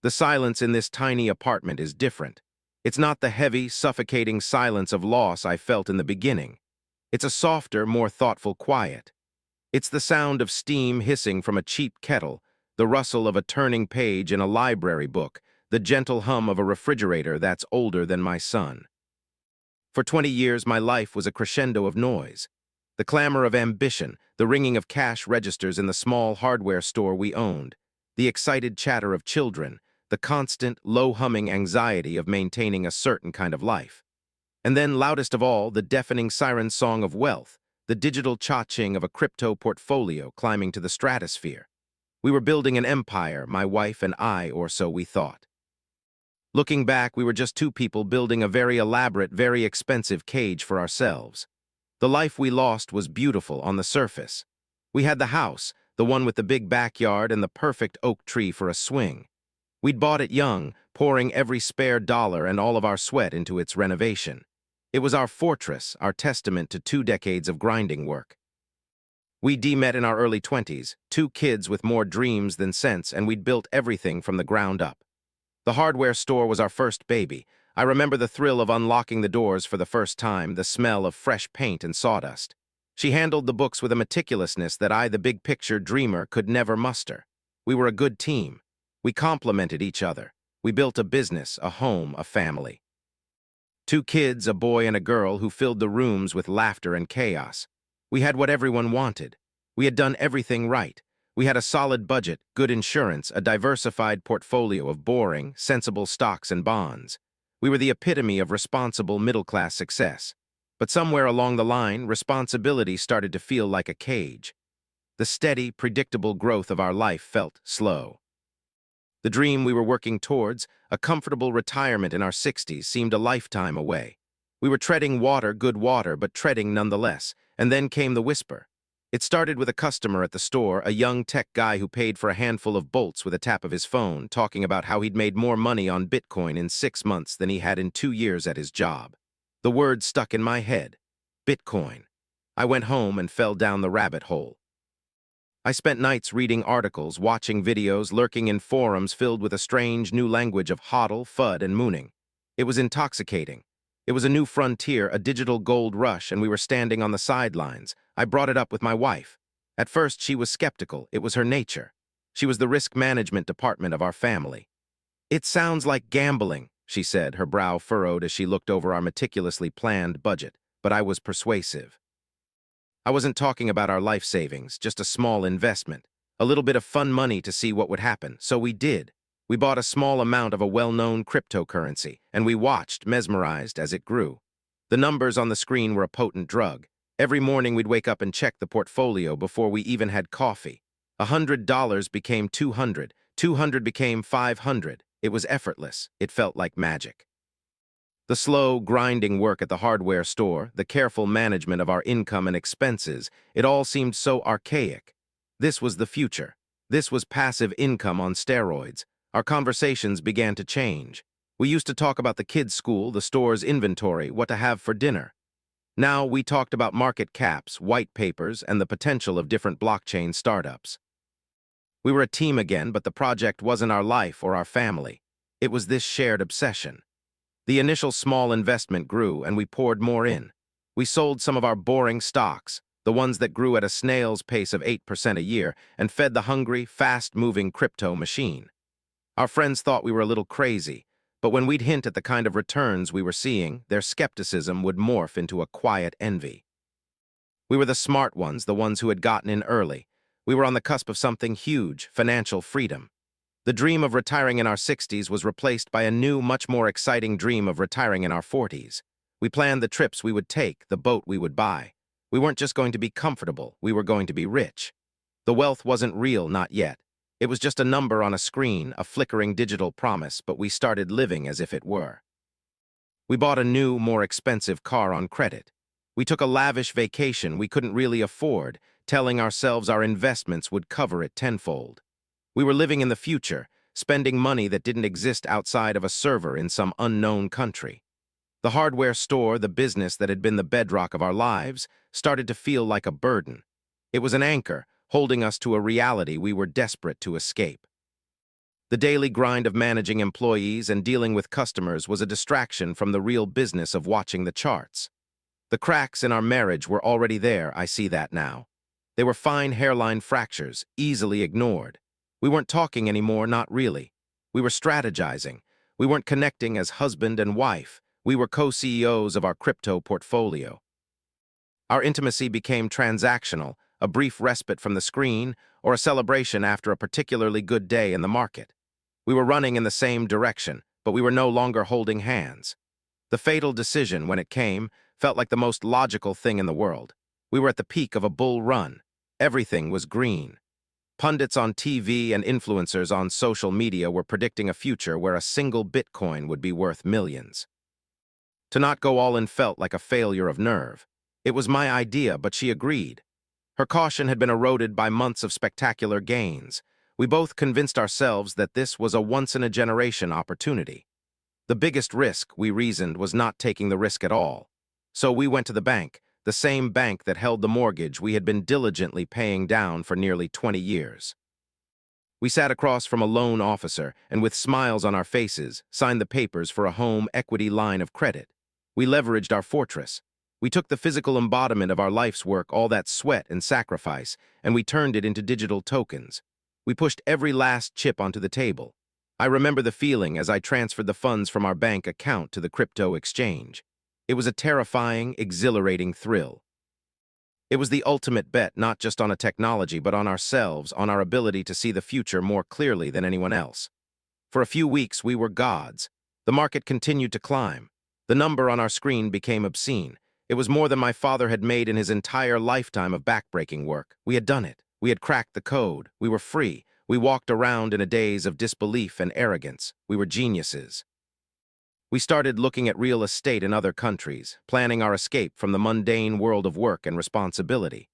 The silence in this tiny apartment is different. It's not the heavy, suffocating silence of loss I felt in the beginning. It's a softer, more thoughtful quiet. It's the sound of steam hissing from a cheap kettle, the rustle of a turning page in a library book, the gentle hum of a refrigerator that's older than my son. For 20 years, my life was a crescendo of noise. The clamor of ambition, the ringing of cash registers in the small hardware store we owned, the excited chatter of children, the constant, low-humming anxiety of maintaining a certain kind of life. And then, loudest of all, the deafening siren song of wealth, the digital cha-ching of a crypto portfolio climbing to the stratosphere. We were building an empire, my wife and I, or so we thought. Looking back, we were just two people building a very elaborate, very expensive cage for ourselves. The life we lost was beautiful on the surface. We had the house, the one with the big backyard and the perfect oak tree for a swing. We'd bought it young, pouring every spare dollar and all of our sweat into its renovation. It was our fortress, our testament to 2 decades of grinding work. We met in our early 20s, two kids with more dreams than sense, and we'd built everything from the ground up. The hardware store was our first baby. I remember the thrill of unlocking the doors for the first time, the smell of fresh paint and sawdust. She handled the books with a meticulousness that I, the big-picture dreamer, could never muster. We were a good team. We complemented each other. We built a business, a home, a family. 2 kids, a boy and a girl, who filled the rooms with laughter and chaos. We had what everyone wanted. We had done everything right. We had a solid budget, good insurance, a diversified portfolio of boring, sensible stocks and bonds. We were the epitome of responsible middle-class success. But somewhere along the line, responsibility started to feel like a cage. The steady, predictable growth of our life felt slow. The dream we were working towards, a comfortable retirement in our 60s, seemed a lifetime away. We were treading water, good water, but treading nonetheless. And then came the whisper. It started with a customer at the store, a young tech guy who paid for a handful of bolts with a tap of his phone, talking about how he'd made more money on Bitcoin in 6 months than he had in 2 years at his job. The word stuck in my head. Bitcoin. I went home and fell down the rabbit hole. I spent nights reading articles, watching videos, lurking in forums filled with a strange new language of hodl, FUD, and mooning. It was intoxicating. It was a new frontier, a digital gold rush, and we were standing on the sidelines. I brought it up with my wife. At first, she was skeptical. It was her nature. She was the risk management department of our family. "It sounds like gambling," she said, her brow furrowed as she looked over our meticulously planned budget, but I was persuasive. I wasn't talking about our life savings, just a small investment, a little bit of fun money to see what would happen, so we did. We bought a small amount of a well-known cryptocurrency, and we watched, mesmerized, as it grew. The numbers on the screen were a potent drug. Every morning we'd wake up and check the portfolio before we even had coffee. $100 became 200, 200 became 500. It was effortless. It felt like magic. The slow, grinding work at the hardware store, the careful management of our income and expenses, it all seemed so archaic. This was the future. This was passive income on steroids. Our conversations began to change. We used to talk about the kids' school, the store's inventory, what to have for dinner. Now we talked about market caps, white papers, and the potential of different blockchain startups. We were a team again, but the project wasn't our life or our family. It was this shared obsession. The initial small investment grew, and we poured more in. We sold some of our boring stocks, the ones that grew at a snail's pace of 8% a year, and fed the hungry, fast-moving crypto machine. Our friends thought we were a little crazy, but when we'd hint at the kind of returns we were seeing, their skepticism would morph into a quiet envy. We were the smart ones, the ones who had gotten in early. We were on the cusp of something huge, financial freedom. The dream of retiring in our 60s was replaced by a new, much more exciting dream of retiring in our 40s. We planned the trips we would take, the boat we would buy. We weren't just going to be comfortable, we were going to be rich. The wealth wasn't real, not yet. It was just a number on a screen, a flickering digital promise, but we started living as if it were. We bought a new, more expensive car on credit. We took a lavish vacation we couldn't really afford, telling ourselves our investments would cover it tenfold. We were living in the future, spending money that didn't exist outside of a server in some unknown country. The hardware store, the business that had been the bedrock of our lives, started to feel like a burden. It was an anchor, holding us to a reality we were desperate to escape. The daily grind of managing employees and dealing with customers was a distraction from the real business of watching the charts. The cracks in our marriage were already there, I see that now. They were fine hairline fractures, easily ignored. We weren't talking anymore, not really. We were strategizing. We weren't connecting as husband and wife. We were co-CEOs of our crypto portfolio. Our intimacy became transactional, a brief respite from the screen, or a celebration after a particularly good day in the market. We were running in the same direction, but we were no longer holding hands. The fatal decision, when it came, felt like the most logical thing in the world. We were at the peak of a bull run. Everything was green. Pundits on TV and influencers on social media were predicting a future where a single Bitcoin would be worth millions. To not go all in felt like a failure of nerve. It was my idea, but she agreed. Her caution had been eroded by months of spectacular gains. We both convinced ourselves that this was a once-in-a-generation opportunity. The biggest risk, we reasoned, was not taking the risk at all. So we went to the bank, the same bank that held the mortgage we had been diligently paying down for nearly 20 years. We sat across from a loan officer and, with smiles on our faces, signed the papers for a home equity line of credit. We leveraged our fortress. We took the physical embodiment of our life's work, all that sweat and sacrifice, and we turned it into digital tokens. We pushed every last chip onto the table. I remember the feeling as I transferred the funds from our bank account to the crypto exchange. It was a terrifying, exhilarating thrill. It was the ultimate bet, not just on a technology, but on ourselves, on our ability to see the future more clearly than anyone else. For a few weeks, we were gods. The market continued to climb. The number on our screen became obscene. It was more than my father had made in his entire lifetime of backbreaking work. We had done it. We had cracked the code. We were free. We walked around in a daze of disbelief and arrogance. We were geniuses. We started looking at real estate in other countries, planning our escape from the mundane world of work and responsibility.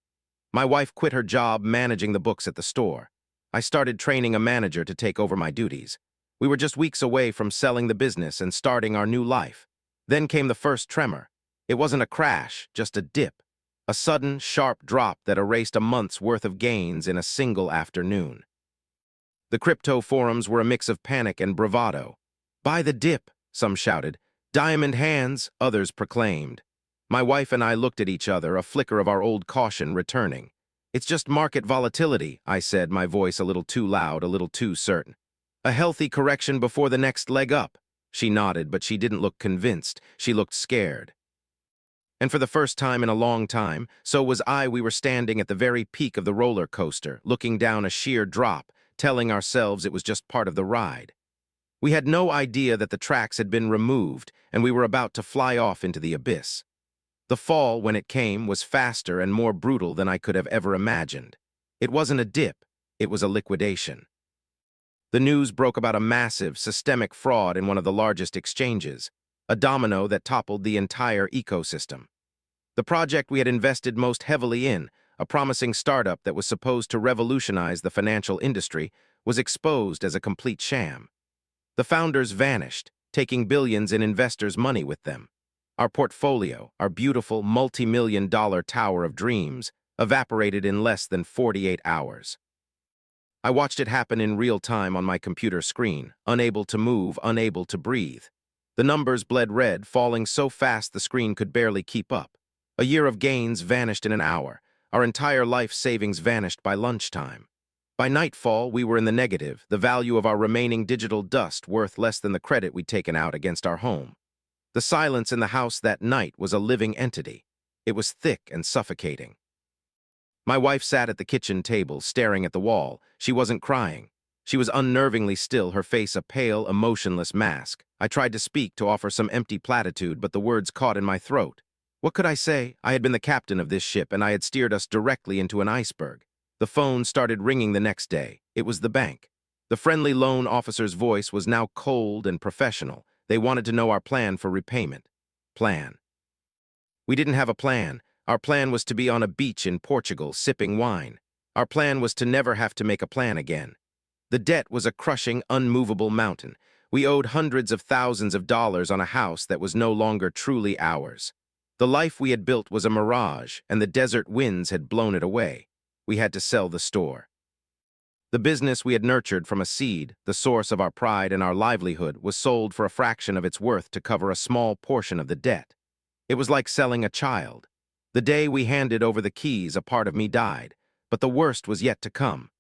My wife quit her job managing the books at the store. I started training a manager to take over my duties. We were just weeks away from selling the business and starting our new life. Then came the first tremor. It wasn't a crash, just a dip. A sudden, sharp drop that erased a month's worth of gains in a single afternoon. The crypto forums were a mix of panic and bravado. "Buy the dip," some shouted. "Diamond hands," others proclaimed. My wife and I looked at each other, a flicker of our old caution returning. "It's just market volatility," I said, my voice a little too loud, a little too certain. "A healthy correction before the next leg up." She nodded, but she didn't look convinced. She looked scared. And for the first time in a long time, so was I. We were standing at the very peak of the roller coaster, looking down a sheer drop, telling ourselves it was just part of the ride. We had no idea that the tracks had been removed, and we were about to fly off into the abyss. The fall, when it came, was faster and more brutal than I could have ever imagined. It wasn't a dip, it was a liquidation. The news broke about a massive, systemic fraud in one of the largest exchanges, a domino that toppled the entire ecosystem. The project we had invested most heavily in, a promising startup that was supposed to revolutionize the financial industry, was exposed as a complete sham. The founders vanished, taking billions in investors' money with them. Our portfolio, our beautiful multi-million-dollar tower of dreams, evaporated in less than 48 hours. I watched it happen in real time on my computer screen, unable to move, unable to breathe. The numbers bled red, falling so fast the screen could barely keep up. A year of gains vanished in an hour. Our entire life savings vanished by lunchtime. By nightfall, we were in the negative, the value of our remaining digital dust worth less than the credit we'd taken out against our home. The silence in the house that night was a living entity. It was thick and suffocating. My wife sat at the kitchen table, staring at the wall. She wasn't crying. She was unnervingly still, her face a pale, emotionless mask. I tried to speak, to offer some empty platitude, but the words caught in my throat. What could I say? I had been the captain of this ship, and I had steered us directly into an iceberg. The phone started ringing the next day. It was the bank. The friendly loan officer's voice was now cold and professional. They wanted to know our plan for repayment. Plan. We didn't have a plan. Our plan was to be on a beach in Portugal, sipping wine. Our plan was to never have to make a plan again. The debt was a crushing, unmovable mountain. We owed hundreds of thousands of dollars on a house that was no longer truly ours. The life we had built was a mirage, and the desert winds had blown it away. We had to sell the store. The business we had nurtured from a seed, the source of our pride and our livelihood, was sold for a fraction of its worth to cover a small portion of the debt. It was like selling a child. The day we handed over the keys, a part of me died, but the worst was yet to come.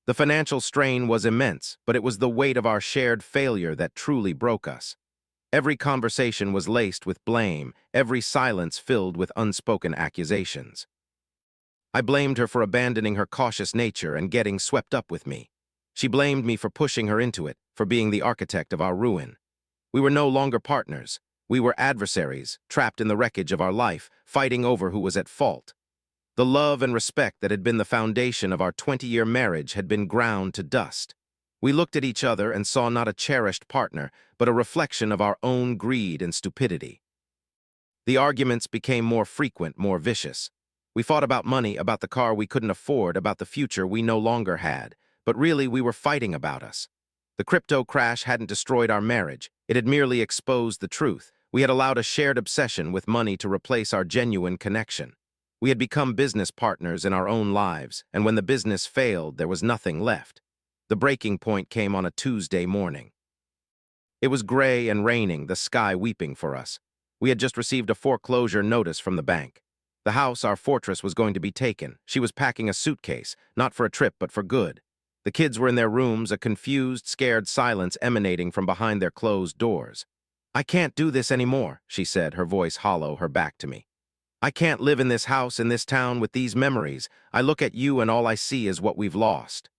The financial strain was immense, but it was the weight of our shared failure that truly broke us. Every conversation was laced with blame, every silence filled with unspoken accusations. I blamed her for abandoning her cautious nature and getting swept up with me. She blamed me for pushing her into it, for being the architect of our ruin. We were no longer partners. We were adversaries, trapped in the wreckage of our life, fighting over who was at fault. The love and respect that had been the foundation of our 20-year marriage had been ground to dust. We looked at each other and saw not a cherished partner, but a reflection of our own greed and stupidity. The arguments became more frequent, more vicious. We fought about money, about the car we couldn't afford, about the future we no longer had, but really we were fighting about us. The crypto crash hadn't destroyed our marriage. It had merely exposed the truth. We had allowed a shared obsession with money to replace our genuine connection. We had become business partners in our own lives, and when the business failed, there was nothing left. The breaking point came on a Tuesday morning. It was gray and raining, the sky weeping for us. We had just received a foreclosure notice from the bank. The house, our fortress, was going to be taken. She was packing a suitcase, not for a trip, but for good. The kids were in their rooms, a confused, scared silence emanating from behind their closed doors. "I can't do this anymore," she said, her voice hollow, her back to me. "I can't live in this house, in this town, with these memories. I look at you and all I see is what we've lost."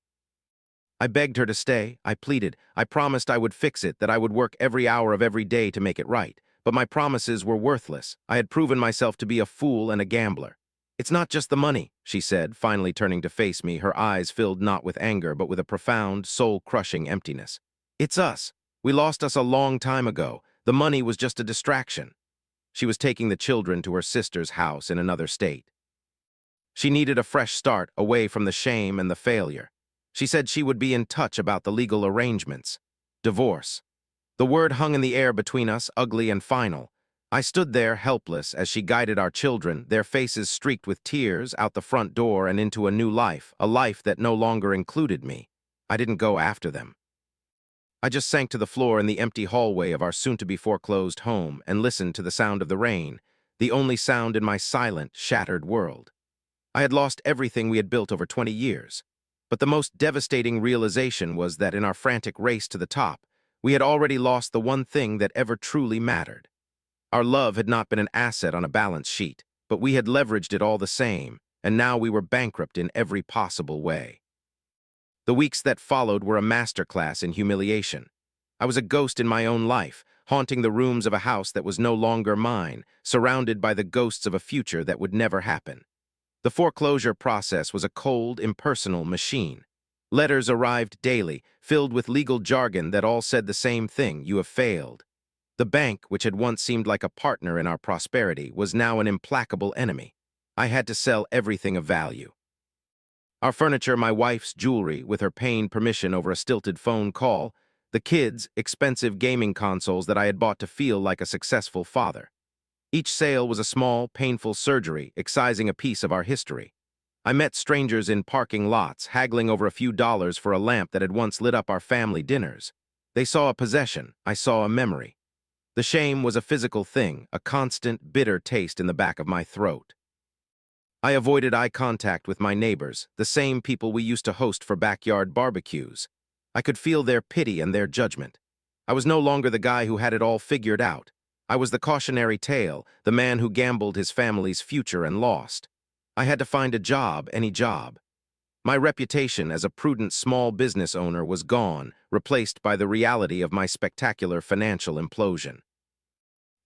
I begged her to stay. I pleaded. I promised I would fix it, that I would work every hour of every day to make it right. But my promises were worthless. I had proven myself to be a fool and a gambler. "It's not just the money," she said, finally turning to face me, her eyes filled not with anger, but with a profound, soul-crushing emptiness. "It's us. We lost us a long time ago. The money was just a distraction." She was taking the children to her sister's house in another state. She needed a fresh start, away from the shame and the failure. She said she would be in touch about the legal arrangements. Divorce. The word hung in the air between us, ugly and final. I stood there, helpless, as she guided our children, their faces streaked with tears, out the front door and into a new life, a life that no longer included me. I didn't go after them. I just sank to the floor in the empty hallway of our soon-to-be foreclosed home and listened to the sound of the rain, the only sound in my silent, shattered world. I had lost everything we had built over 20 years. But the most devastating realization was that in our frantic race to the top, we had already lost the one thing that ever truly mattered. Our love had not been an asset on a balance sheet, but we had leveraged it all the same, and now we were bankrupt in every possible way. The weeks that followed were a masterclass in humiliation. I was a ghost in my own life, haunting the rooms of a house that was no longer mine, surrounded by the ghosts of a future that would never happen. The foreclosure process was a cold, impersonal machine. Letters arrived daily, filled with legal jargon that all said the same thing: "You have failed." The bank, which had once seemed like a partner in our prosperity, was now an implacable enemy. I had to sell everything of value. Our furniture, my wife's jewelry, with her paying permission over a stilted phone call, the kids' expensive gaming consoles that I had bought to feel like a successful father. Each sale was a small, painful surgery, excising a piece of our history. I met strangers in parking lots, haggling over a few dollars for a lamp that had once lit up our family dinners. They saw a possession, I saw a memory. The shame was a physical thing, a constant, bitter taste in the back of my throat. I avoided eye contact with my neighbors, the same people we used to host for backyard barbecues. I could feel their pity and their judgment. I was no longer the guy who had it all figured out. I was the cautionary tale, the man who gambled his family's future and lost. I had to find a job, any job. My reputation as a prudent small business owner was gone, replaced by the reality of my spectacular financial implosion.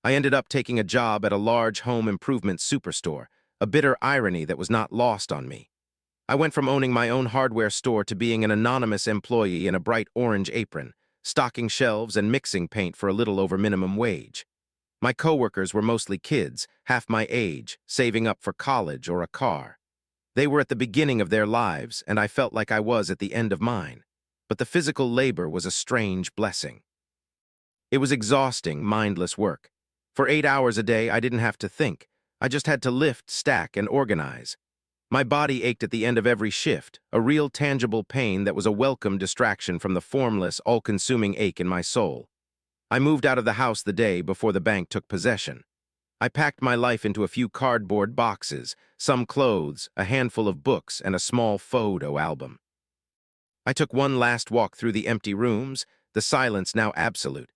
I ended up taking a job at a large home improvement superstore, a bitter irony that was not lost on me. I went from owning my own hardware store to being an anonymous employee in a bright orange apron, stocking shelves and mixing paint for a little over minimum wage. My coworkers were mostly kids, half my age, saving up for college or a car. They were at the beginning of their lives, and I felt like I was at the end of mine. But the physical labor was a strange blessing. It was exhausting, mindless work. For 8 hours a day, I didn't have to think. I just had to lift, stack, and organize. My body ached at the end of every shift, a real tangible pain that was a welcome distraction from the formless, all-consuming ache in my soul. I moved out of the house the day before the bank took possession. I packed my life into a few cardboard boxes, some clothes, a handful of books, and a small photo album. I took one last walk through the empty rooms, the silence now absolute.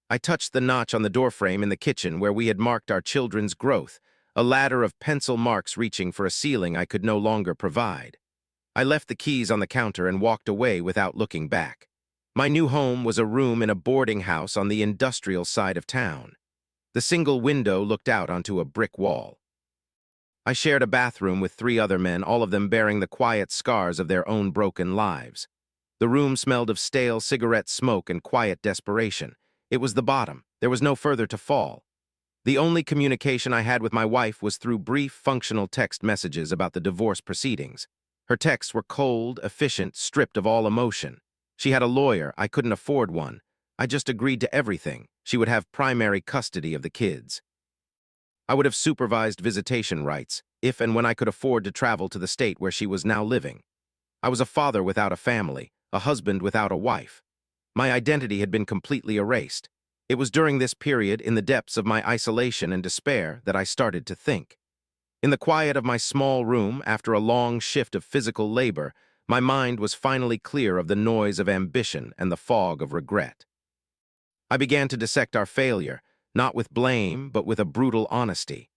I touched the notch on the doorframe in the kitchen where we had marked our children's growth, a ladder of pencil marks reaching for a ceiling I could no longer provide. I left the keys on the counter and walked away without looking back. My new home was a room in a boarding house on the industrial side of town. The single window looked out onto a brick wall. I shared a bathroom with 3 other men, all of them bearing the quiet scars of their own broken lives. The room smelled of stale cigarette smoke and quiet desperation. It was the bottom. There was no further to fall. The only communication I had with my wife was through brief, functional text messages about the divorce proceedings. Her texts were cold, efficient, stripped of all emotion. She had a lawyer. I couldn't afford one. I just agreed to everything. She would have primary custody of the kids. I would have supervised visitation rights, if and when I could afford to travel to the state where she was now living. I was a father without a family, a husband without a wife. My identity had been completely erased. It was during this period, in the depths of my isolation and despair, that I started to think. In the quiet of my small room, after a long shift of physical labor, my mind was finally clear of the noise of ambition and the fog of regret. I began to dissect our failure, not with blame, but with a brutal honesty.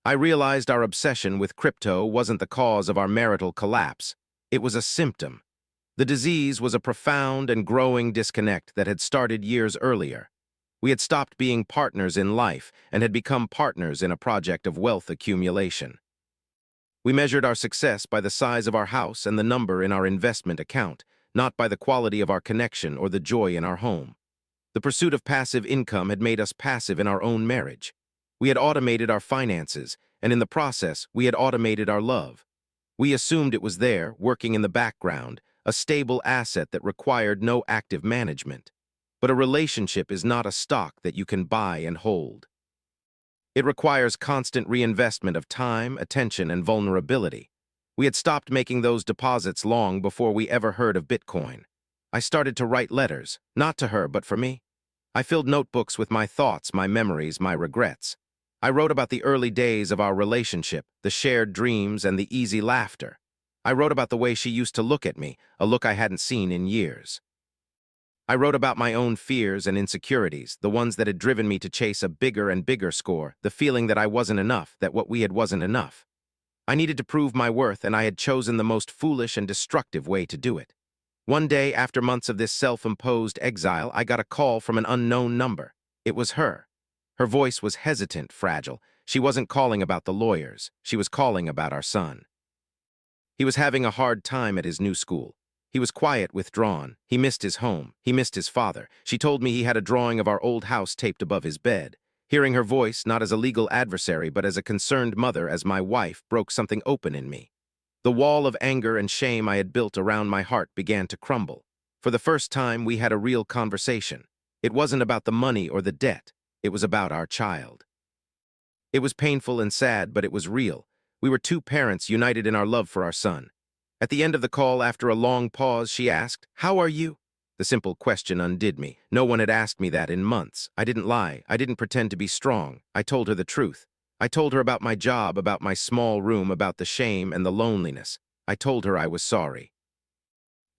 I realized our obsession with crypto wasn't the cause of our marital collapse. It was a symptom. The disease was a profound and growing disconnect that had started years earlier. We had stopped being partners in life and had become partners in a project of wealth accumulation. We measured our success by the size of our house and the number in our investment account, not by the quality of our connection or the joy in our home. The pursuit of passive income had made us passive in our own marriage. We had automated our finances, and in the process, we had automated our love. We assumed it was there, working in the background, a stable asset that required no active management. But a relationship is not a stock that you can buy and hold. It requires constant reinvestment of time, attention, and vulnerability. We had stopped making those deposits long before we ever heard of Bitcoin. I started to write letters, not to her, but for me. I filled notebooks with my thoughts, my memories, my regrets. I wrote about the early days of our relationship, the shared dreams, and the easy laughter. I wrote about the way she used to look at me, a look I hadn't seen in years. I wrote about my own fears and insecurities, the ones that had driven me to chase a bigger and bigger score, the feeling that I wasn't enough, that what we had wasn't enough. I needed to prove my worth, and I had chosen the most foolish and destructive way to do it. One day, after months of this self-imposed exile, I got a call from an unknown number. It was her. Her voice was hesitant, fragile. She wasn't calling about the lawyers. She was calling about our son. He was having a hard time at his new school. He was quiet, withdrawn. He missed his home. He missed his father. She told me he had a drawing of our old house taped above his bed. Hearing her voice, not as a legal adversary, but as a concerned mother, as my wife, broke something open in me. The wall of anger and shame I had built around my heart began to crumble. For the first time, we had a real conversation. It wasn't about the money or the debt. It was about our child. It was painful and sad, but it was real. We were 2 parents united in our love for our son. At the end of the call, after a long pause, she asked, "How are you?" The simple question undid me. No one had asked me that in months. I didn't lie. I didn't pretend to be strong. I told her the truth. I told her about my job, about my small room, about the shame and the loneliness. I told her I was sorry.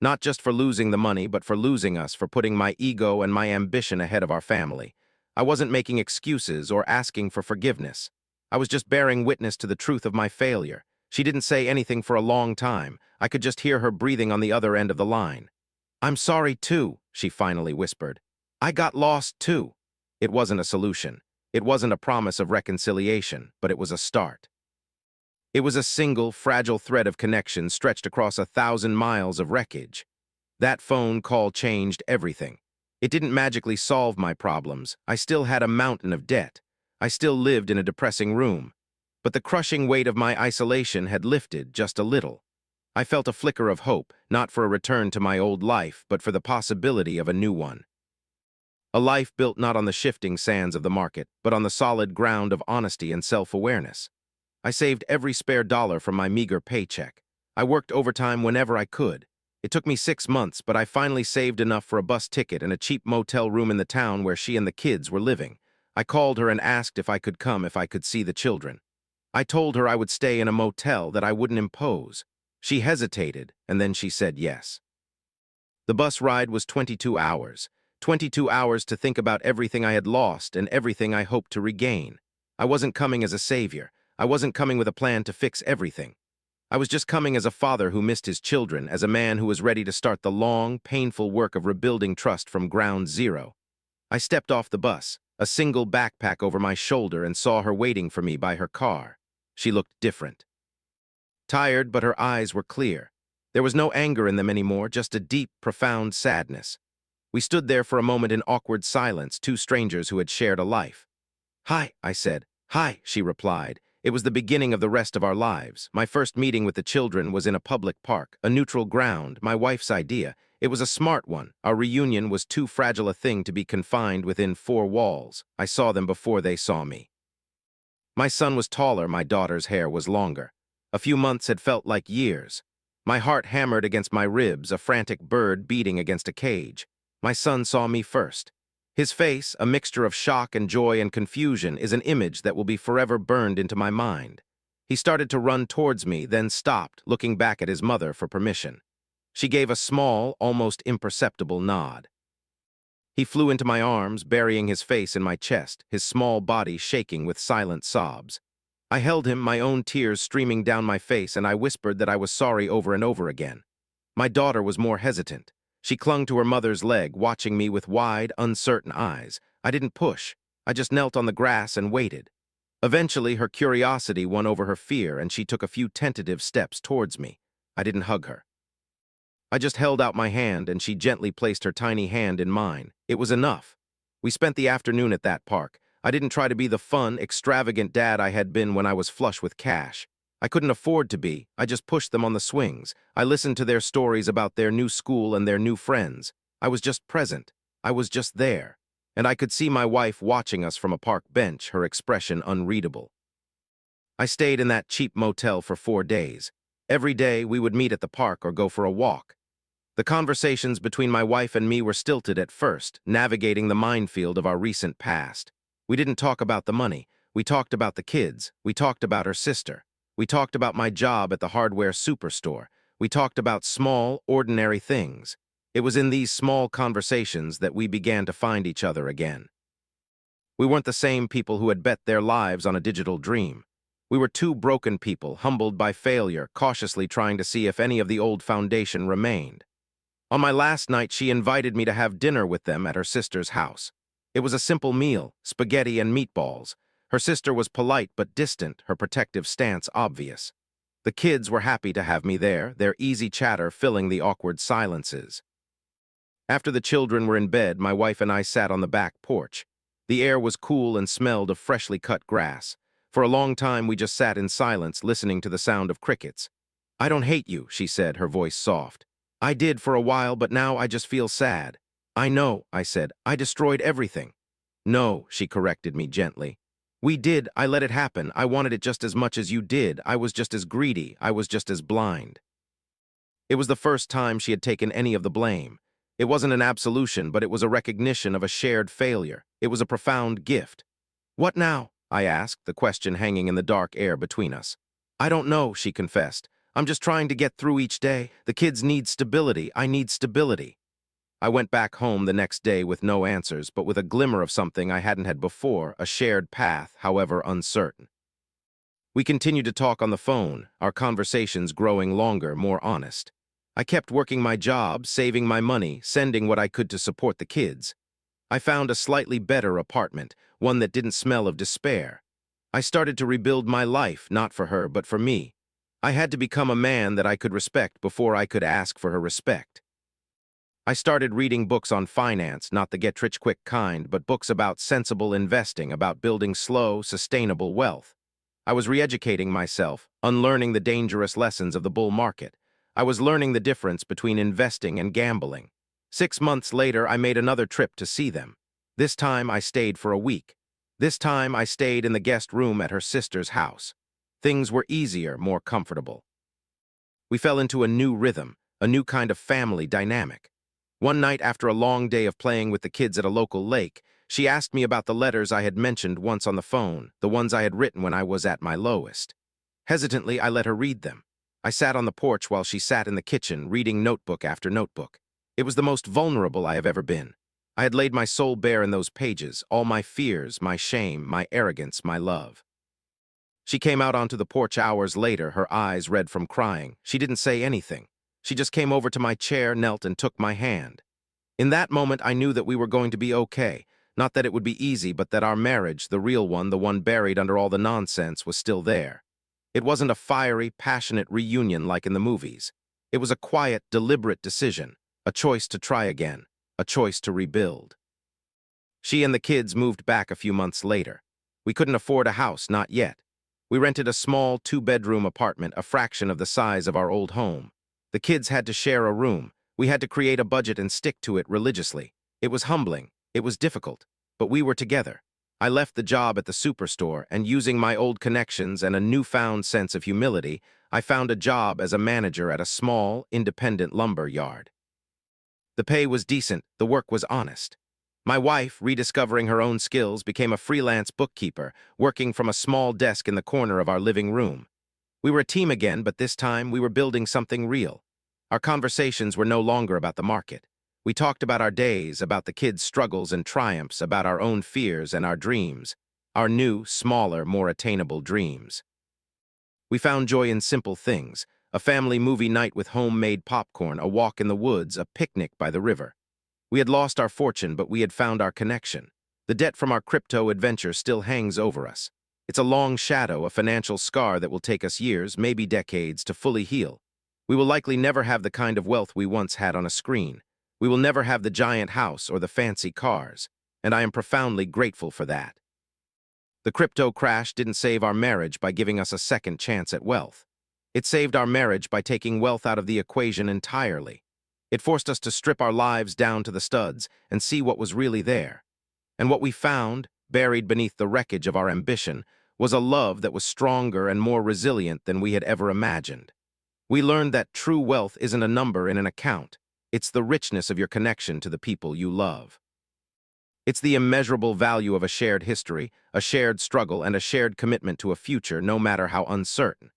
Not just for losing the money, but for losing us, for putting my ego and my ambition ahead of our family. I wasn't making excuses or asking for forgiveness. I was just bearing witness to the truth of my failure. She didn't say anything for a long time. I could just hear her breathing on the other end of the line. "I'm sorry too," she finally whispered. "I got lost too." It wasn't a solution. It wasn't a promise of reconciliation, but it was a start. It was a single, fragile thread of connection stretched across 1,000 miles of wreckage. That phone call changed everything. It didn't magically solve my problems. I still had a mountain of debt. I still lived in a depressing room. But the crushing weight of my isolation had lifted just a little. I felt a flicker of hope, not for a return to my old life, but for the possibility of a new one. A life built not on the shifting sands of the market, but on the solid ground of honesty and self-awareness. I saved every spare dollar from my meager paycheck. I worked overtime whenever I could. It took me 6 months, but I finally saved enough for a bus ticket and a cheap motel room in the town where she and the kids were living. I called her and asked if I could come if I could see the children. I told her I would stay in a motel, that I wouldn't impose. She hesitated, and then she said yes. The bus ride was 22 hours. 22 hours to think about everything I had lost and everything I hoped to regain. I wasn't coming as a savior. I wasn't coming with a plan to fix everything. I was just coming as a father who missed his children, as a man who was ready to start the long, painful work of rebuilding trust from ground zero. I stepped off the bus, a single backpack over my shoulder, and saw her waiting for me by her car. She looked different. Tired, but her eyes were clear. There was no anger in them anymore, just a deep, profound sadness. We stood there for a moment in awkward silence, two strangers who had shared a life. "Hi," I said. "Hi," she replied. It was the beginning of the rest of our lives. My first meeting with the children was in a public park, a neutral ground, my wife's idea. It was a smart one. Our reunion was too fragile a thing to be confined within four walls. I saw them before they saw me. My son was taller, my daughter's hair was longer. A few months had felt like years. My heart hammered against my ribs, a frantic bird beating against a cage. My son saw me first. His face, a mixture of shock and joy and confusion, is an image that will be forever burned into my mind. He started to run towards me, then stopped, looking back at his mother for permission. She gave a small, almost imperceptible nod. He flew into my arms, burying his face in my chest, his small body shaking with silent sobs. I held him, my own tears streaming down my face, and I whispered that I was sorry over and over again. My daughter was more hesitant. She clung to her mother's leg, watching me with wide, uncertain eyes. I didn't push. I just knelt on the grass and waited. Eventually, her curiosity won over her fear, and she took a few tentative steps towards me. I didn't hug her. I just held out my hand, and she gently placed her tiny hand in mine. It was enough. We spent the afternoon at that park. I didn't try to be the fun, extravagant dad I had been when I was flush with cash. I couldn't afford to be. I just pushed them on the swings. I listened to their stories about their new school and their new friends. I was just present. I was just there. And I could see my wife watching us from a park bench, her expression unreadable. I stayed in that cheap motel for 4 days. Every day we would meet at the park or go for a walk. The conversations between my wife and me were stilted at first, navigating the minefield of our recent past. We didn't talk about the money. We talked about the kids. We talked about her sister. We talked about my job at the hardware superstore. We talked about small, ordinary things. It was in these small conversations that we began to find each other again. We weren't the same people who had bet their lives on a digital dream. We were two broken people, humbled by failure, cautiously trying to see if any of the old foundation remained. On my last night, she invited me to have dinner with them at her sister's house. It was a simple meal, spaghetti and meatballs. Her sister was polite but distant, her protective stance obvious. The kids were happy to have me there, their easy chatter filling the awkward silences. After the children were in bed, my wife and I sat on the back porch. The air was cool and smelled of freshly cut grass. For a long time, we just sat in silence, listening to the sound of crickets. "I don't hate you," she said, her voice soft. "I did for a while, but now I just feel sad." "I know," I said. "I destroyed everything." "No," she corrected me gently. "We did. I let it happen. I wanted it just as much as you did. I was just as greedy. I was just as blind." It was the first time she had taken any of the blame. It wasn't an absolution, but it was a recognition of a shared failure. It was a profound gift. "What now?" I asked, the question hanging in the dark air between us. "I don't know," she confessed. "I'm just trying to get through each day. The kids need stability. I need stability." I went back home the next day with no answers, but with a glimmer of something I hadn't had before, a shared path, however uncertain. We continued to talk on the phone, our conversations growing longer, more honest. I kept working my job, saving my money, sending what I could to support the kids. I found a slightly better apartment, one that didn't smell of despair. I started to rebuild my life, not for her, but for me. I had to become a man that I could respect before I could ask for her respect. I started reading books on finance, not the get-rich-quick kind, but books about sensible investing, about building slow, sustainable wealth. I was re-educating myself, unlearning the dangerous lessons of the bull market. I was learning the difference between investing and gambling. 6 months later, I made another trip to see them. This time, I stayed for a week. This time, I stayed in the guest room at her sister's house. Things were easier, more comfortable. We fell into a new rhythm, a new kind of family dynamic. One night after a long day of playing with the kids at a local lake, she asked me about the letters I had mentioned once on the phone, the ones I had written when I was at my lowest. Hesitantly, I let her read them. I sat on the porch while she sat in the kitchen, reading notebook after notebook. It was the most vulnerable I have ever been. I had laid my soul bare in those pages, all my fears, my shame, my arrogance, my love. She came out onto the porch hours later, her eyes red from crying. She didn't say anything. She just came over to my chair, knelt, and took my hand. In that moment, I knew that we were going to be okay. Not that it would be easy, but that our marriage, the real one, the one buried under all the nonsense, was still there. It wasn't a fiery, passionate reunion like in the movies. It was a quiet, deliberate decision, a choice to try again, a choice to rebuild. She and the kids moved back a few months later. We couldn't afford a house, not yet. We rented a small two-bedroom apartment, a fraction of the size of our old home. The kids had to share a room. We had to create a budget and stick to it religiously. It was humbling. It was difficult. But we were together. I left the job at the superstore, and using my old connections and a newfound sense of humility, I found a job as a manager at a small, independent lumber yard. The pay was decent. The work was honest. My wife, rediscovering her own skills, became a freelance bookkeeper, working from a small desk in the corner of our living room. We were a team again, but this time we were building something real. Our conversations were no longer about the market. We talked about our days, about the kids' struggles and triumphs, about our own fears and our dreams, our new, smaller, more attainable dreams. We found joy in simple things, a family movie night with homemade popcorn, a walk in the woods, a picnic by the river. We had lost our fortune, but we had found our connection. The debt from our crypto adventure still hangs over us. It's a long shadow, a financial scar that will take us years, maybe decades, to fully heal. We will likely never have the kind of wealth we once had on a screen. We will never have the giant house or the fancy cars, and I am profoundly grateful for that. The crypto crash didn't save our marriage by giving us a second chance at wealth. It saved our marriage by taking wealth out of the equation entirely. It forced us to strip our lives down to the studs and see what was really there. And what we found, buried beneath the wreckage of our ambition, was a love that was stronger and more resilient than we had ever imagined. We learned that true wealth isn't a number in an account. It's the richness of your connection to the people you love. It's the immeasurable value of a shared history, a shared struggle, and a shared commitment to a future, no matter how uncertain.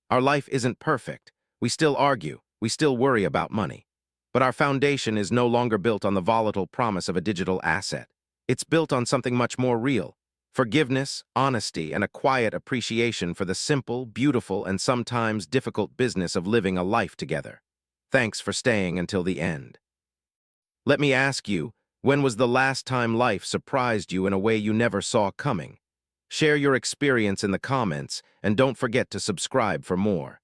Our life isn't perfect. We still argue. We still worry about money. But our foundation is no longer built on the volatile promise of a digital asset. It's built on something much more real: forgiveness, honesty, and a quiet appreciation for the simple, beautiful, and sometimes difficult business of living a life together. Thanks for staying until the end. Let me ask you, when was the last time life surprised you in a way you never saw coming? Share your experience in the comments, and don't forget to subscribe for more.